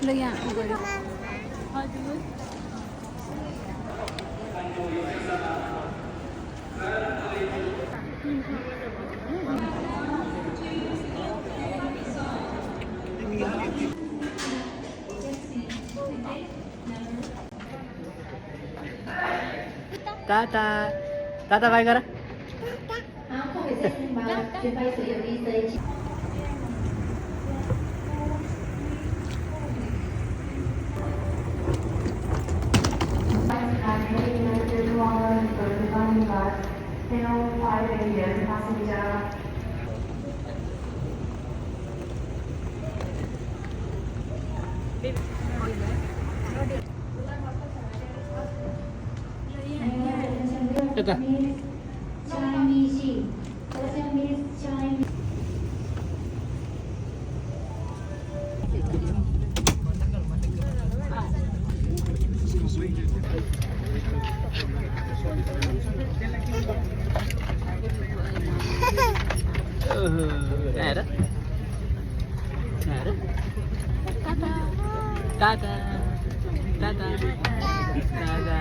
ल यहाँ गऱ्यो हजुर Tata. Tata bye kara. Tata. Ada. Ada. Tata. Tata. Tata.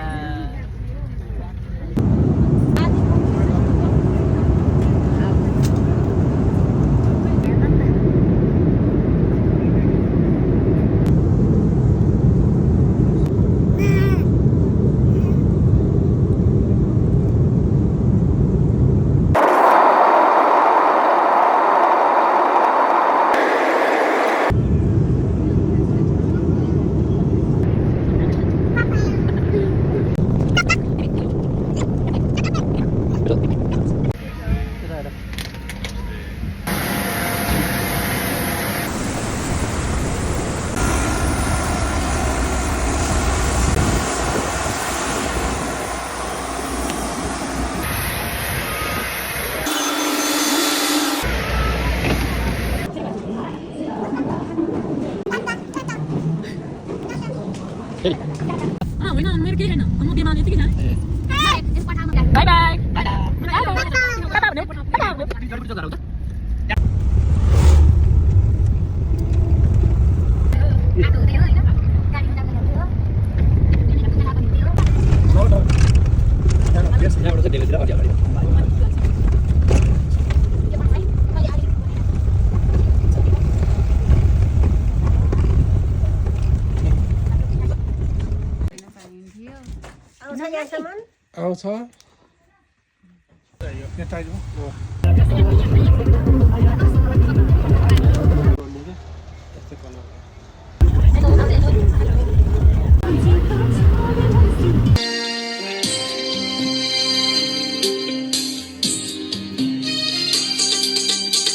मेरो केही छैन म बिमार यतिकै छ बाई बाई आउँछ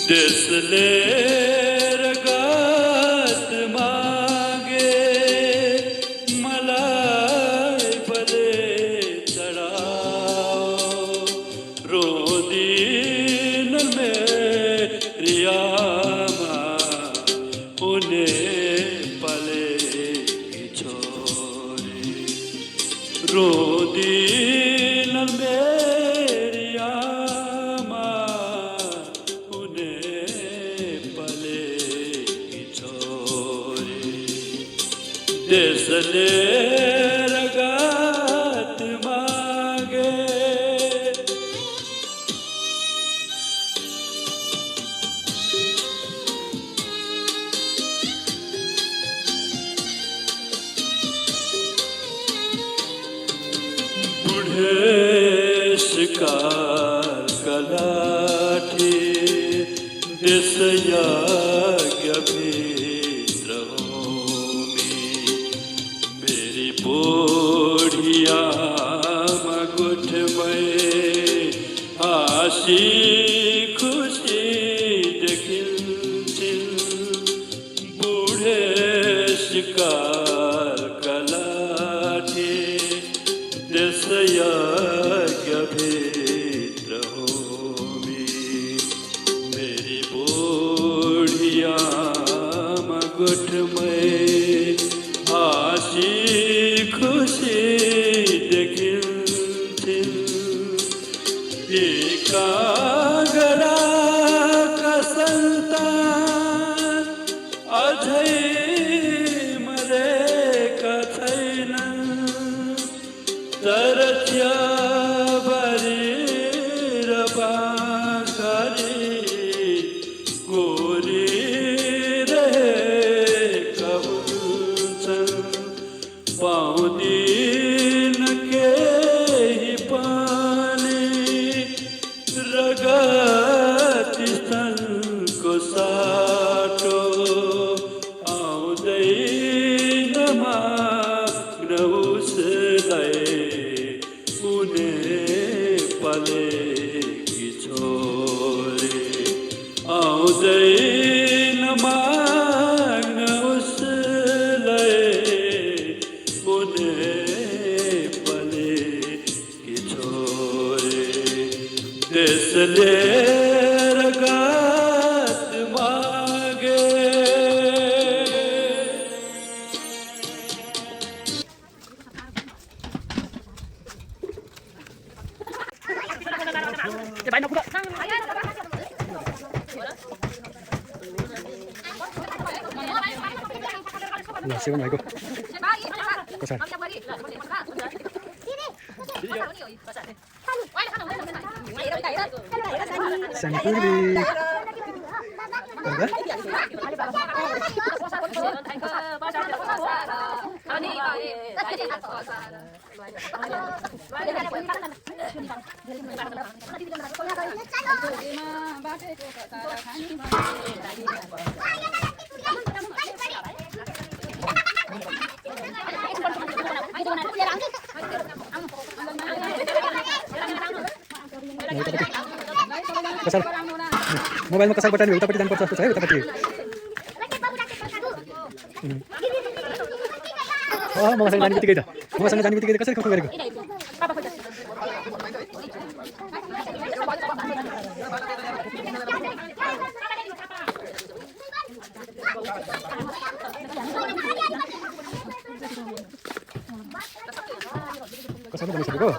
त्यसले रगत मागे मलाई पदे चढाओ रोदिन मेरी आमा उन्हें पले की छोरी रोदिन मेरी आमा त्यसले रगत मागे बुढ़े शिकार कलाठी देसया बुढ़िया मगुठ में हाँसी खुशी देखिल बूढ़े शिकार कलाठी देसया भीतर होमी मेरी बुढ़िया मगुठ में हाँसी खुशी देखिल कागरा का संतान अझै नमाग्न उसलाई उनी पलेकी छोरी आउँदैन माग्न उसलाई उनी पलेकी छोरी त्यसले रगत मागे Siapa nak ikut? Kosan. Santuri. Ada? Kasar. Mobile mo kasar button utapati dan porsa saya utapati. Oh, mau kasar jani bitik ida. Mau kasar jani bitik ida kasar kau kau. Kasar mana sih kau?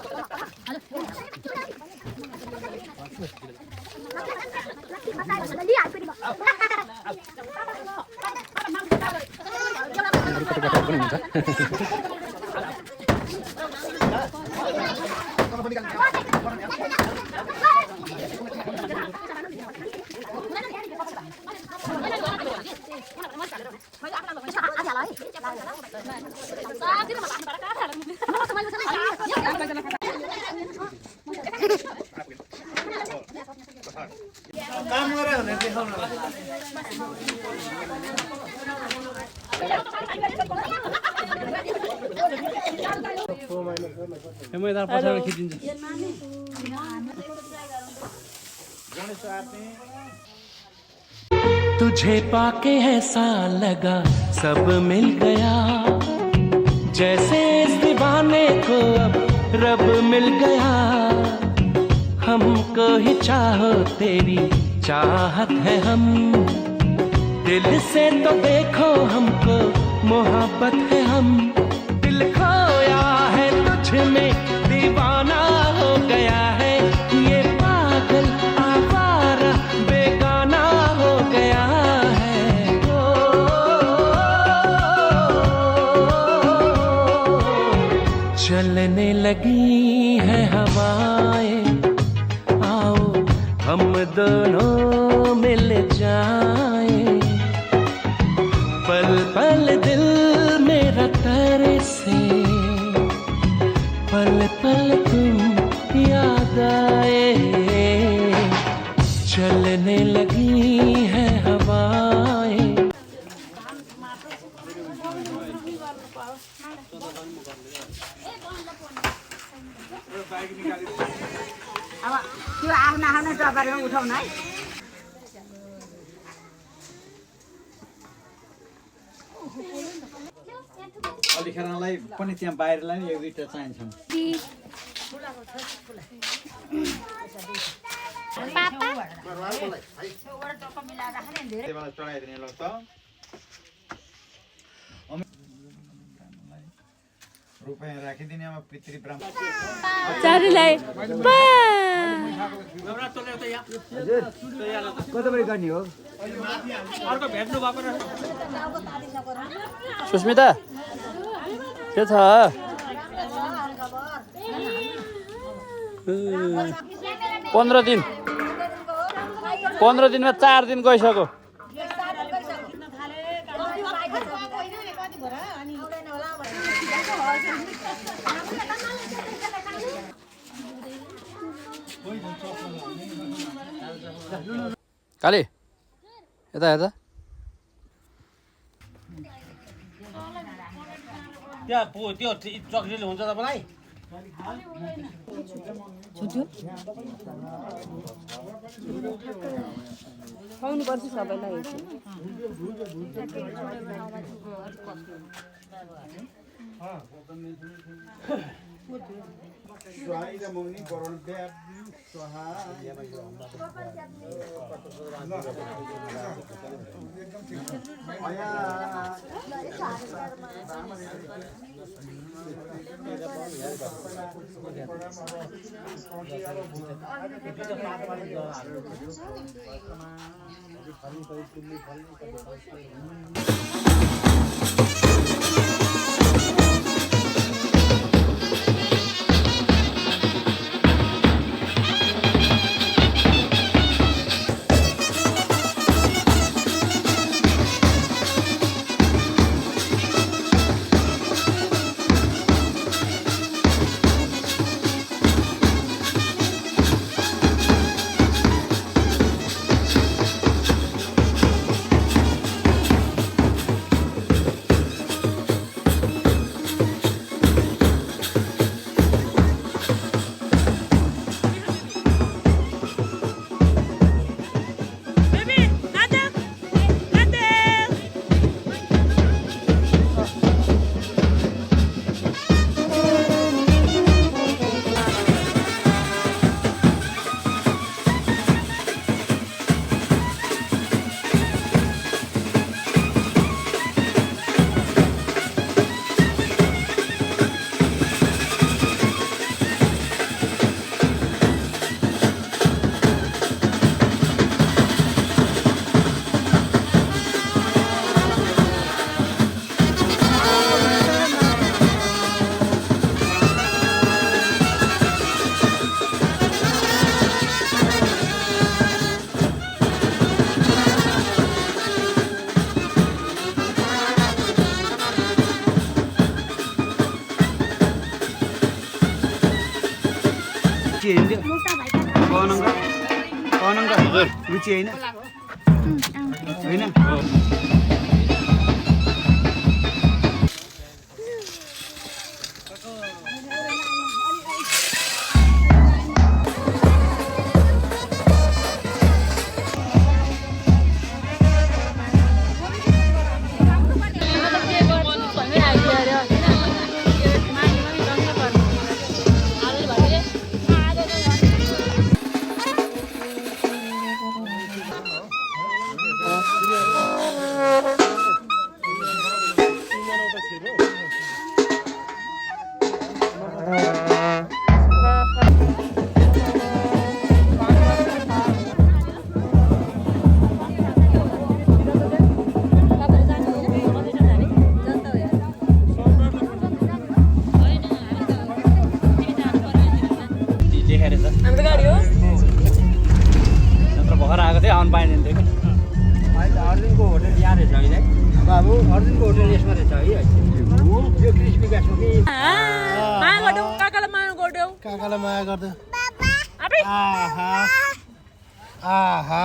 तुझे पाके ऐसा लगा सब मिल गया जैसे इस दीवाने को अब रब मिल गया हमको ही चाहो तेरी चाहत है हम दिल से तो देखो हमको मोहब्बत है हम दिल खोया है तुझ में दीवाना हो गया है ये पागल आवारा बेगाना हो गया है चलने लगी है हवाएं आओ हम दोनों मिल जाएं पल पल दिल मेरा तरसे पल पल तुम याद आए चलने लगी है हवाएं अब त्यो आफ्नो आफ्नो टपरेर उठाउन है अलिखेरलाई पनि त्यहाँ बाहिरलाई नि एक दुईटा चाहिन्छन् चढाइदिने ल त रुपैयाँ राखिदिने अब पितृ ब्राह्मण चारुलाई कताबाट गर्ने हो सुस्मिता के छ 15 दिनमा 4 दिन गइसक्यो काली यता यता त्यहाँ त्यो चक्लेटले हुन्छ तपाईँलाई खुवाउनुपर्छ सबैलाई रुचि होइन होइन आउनु पाइँदैन थियो कि अर्जुनको होटल यहाँ रहेछ है बाबु अर्जुनको होटल यसमा रहेछ है यो क्रिस्पी गाछमा कि माया गर्देऊ काकालाई माया गर्देऊ काकालाई माया गर्दै अबे आहा आहा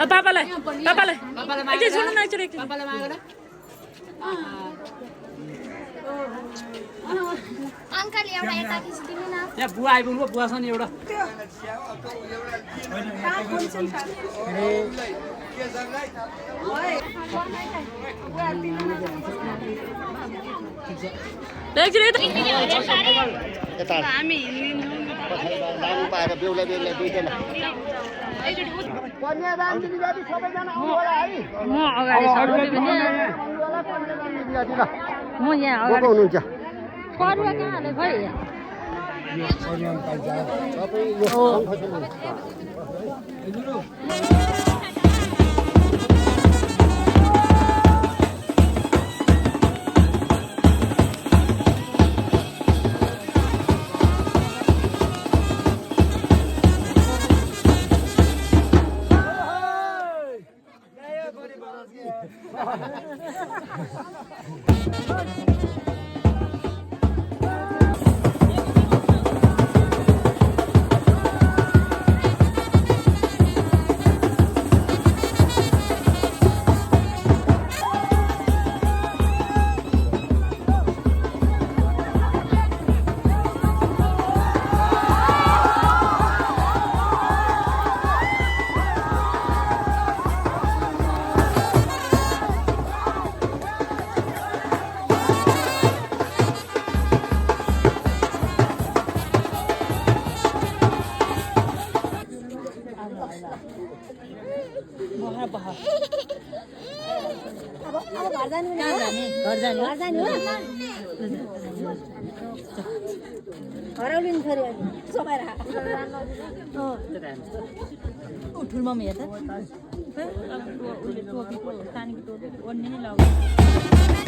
पापालाई एकचोटि छोड्नु न एकचोटि अङ्कल एउटा यता खिचिदिनु न यहाँ बुवा आइपुग्नु बुवा छ नि एउटा म यहाँ अगाडि हुनुहुन्छ परुवा कहाँ हाले खै हराउलिन् फेरि समाएर ठुलमम्मी हेर्दा टोपीको सानीको टोपी ओढ्ने नै लगाउँछ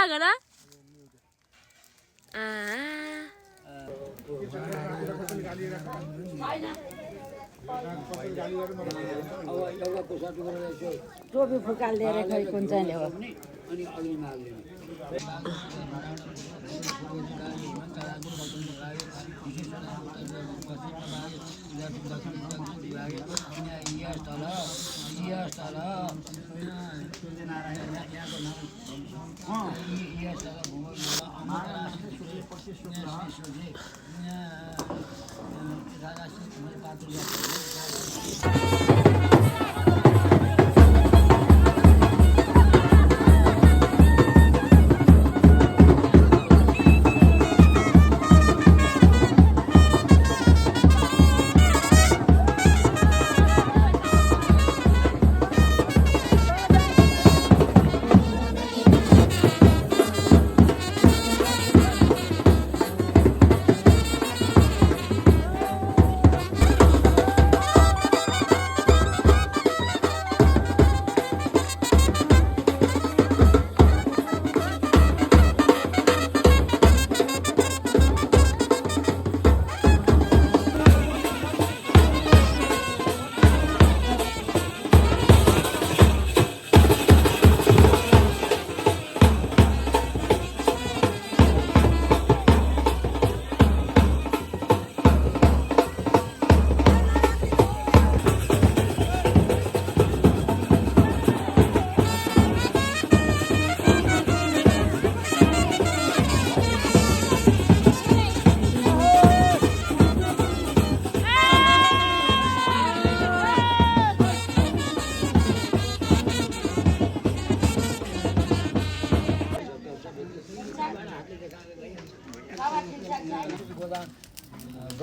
gara टोपी फुकाल्दिएर खै कुन चाहिँ हो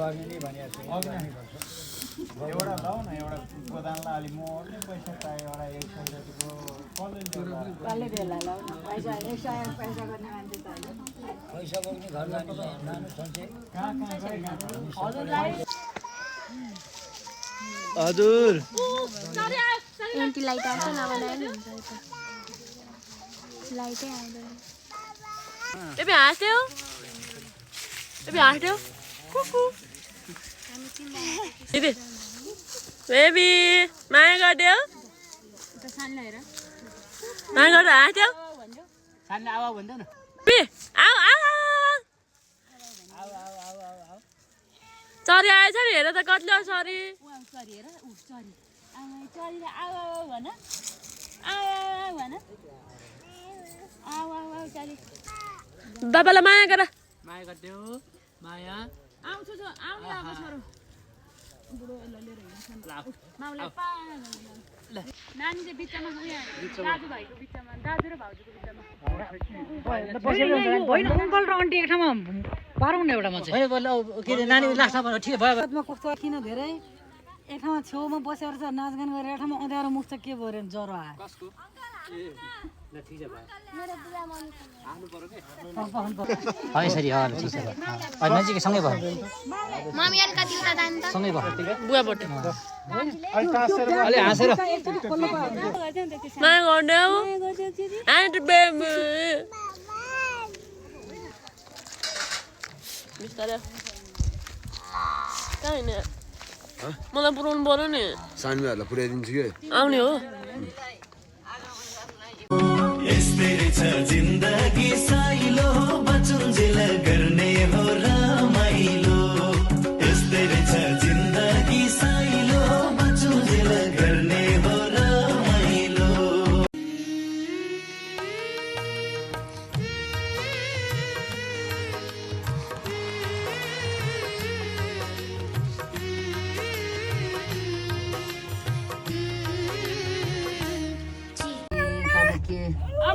गर्ने नै भनिएको छु एउटा लाउ न एउटा प्रधानलाई अलि मोर्ने पैसा चाहियो एउटा 100 जतिको कसले बेला लाउ न पैसा 100 पैसा गर्ने मान्छे चाहियो पैसा बोक्ने घर जाने नानु सन्चे हजुरलाई हजुर एन्टी लाइट आउँछ नभए नि हुन्छ यता लाइटै आउँदैन बेबी हाँस्यो कुकु बेबी माया गरिदेऊ माया गरेर हाँस्यो सानले आवा भन्दैन न आऊ आऊ चरी आएछ नि हेर त कत्ले सरी बाबालाई माया गर माया गर्देऊ माया आउँछु आउने अब छोरो बुढो यसलाई लिएर हिँड्छ माउलाई नानी चाहिँ बिचमा दाजुभाइको बिचमा दाजु र भाउजूको बिचमा होइन अङ्कल र आन्टी एक ठाउँमा पारौँ न एउटा म चाहिँ के अरे नानी लास्टमा ठिक भयो कस्तो किन धेरै एक ठाउँमा छेउमा बसेर चाहिँ नाचगान गरेर एक ठाउँमा अँध्यारो मुख चाहिँ के भयो अरे ज्वरो आयो यसरी नजिकै सँगै भयो सँगै भयो बुवाबाट अलि हाँसेर माया गर्देऊ आन्टी बेबी बिस्तारै कहाँ हिँड्ने मलाई पुऱ्याउनु पर्यो नि सानवीहरूलाई पुर्याइदिन्छु कि आउने हो यस्तै रहेछ जिन्दगी साइलो बचुन्जेल गर्ने हो रमाइलो यस्तै रहेछ जिन्दगी साइलो बचुन्जेल गर्ने हो रमाइलो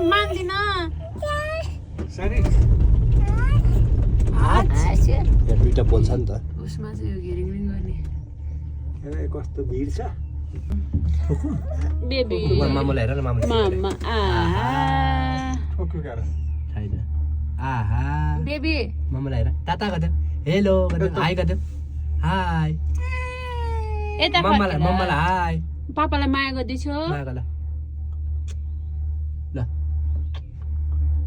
मान्दिन दुईटा बोल्छ नि त उसमा चाहिँ यो घिरिङ गर्ने कस्तो भिड छ बेबी मामुलाई हेर न मामुलाई मामा छैन आहा बेबी मामुलाई हेर ताता गर्दै हेलो गर्दै हाई गर्दै हाई यता मम्मालाई हाई पापालाई माया गर्दैछु माया गर ल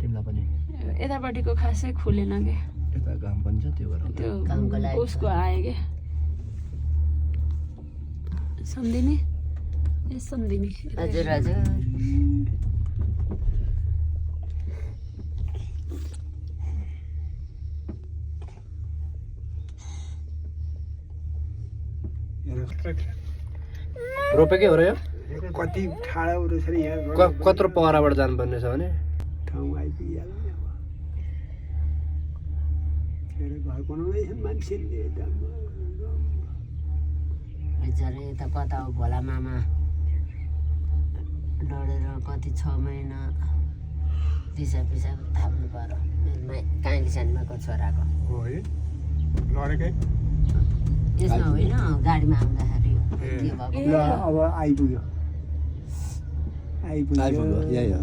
तिमीलाई पनि यतापट्टिको खासै खुलेन के यता घाम पनि छ त्यो गरेर त्यो उसको आयो के सम्धिनी ए सम्धिनी हजुर हजुर रोपेकै हो र यो कति ठाडो रहेछ नि यहाँ कत्रो पहराबाट जानुपर्ने छ भने ठाउँ आइपुगिहाल्यो नि अब घर बनाउँदैछ मान्छेले बिचारे त कता हो भोला मामा लडेर कति 6 महिना दिसा पिसा थाप्नु पर्यो मेरो काइली सानमाको छोराको हो है लडेकै यसमा होइन गाडीमा आउँदाखेरि के भएको ल अब आइपुग्यो यही हो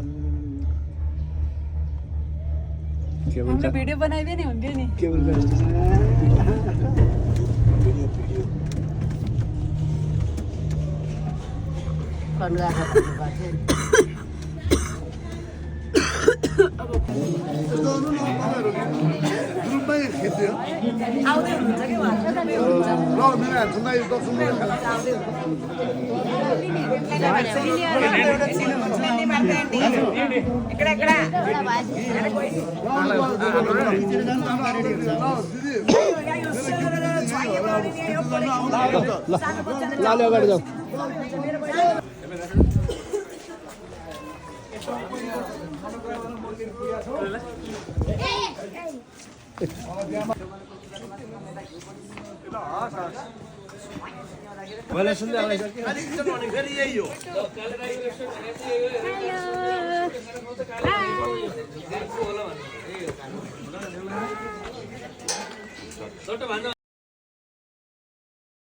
के भन्छ भिडियो बनाइदिए नि हुन्थ्यो नि के भन्छ फोन गरेर भन्नुपर्थ्यो नि ग्रुपमै खेल्थ्यो आउँदै हुनुहुन्छ कि उहाँहरू ल मेरो हातमा यो दक्षिण लाले अगाडि जाऊ मैले सुन्दै आउँदैछ कि फेरि यही हो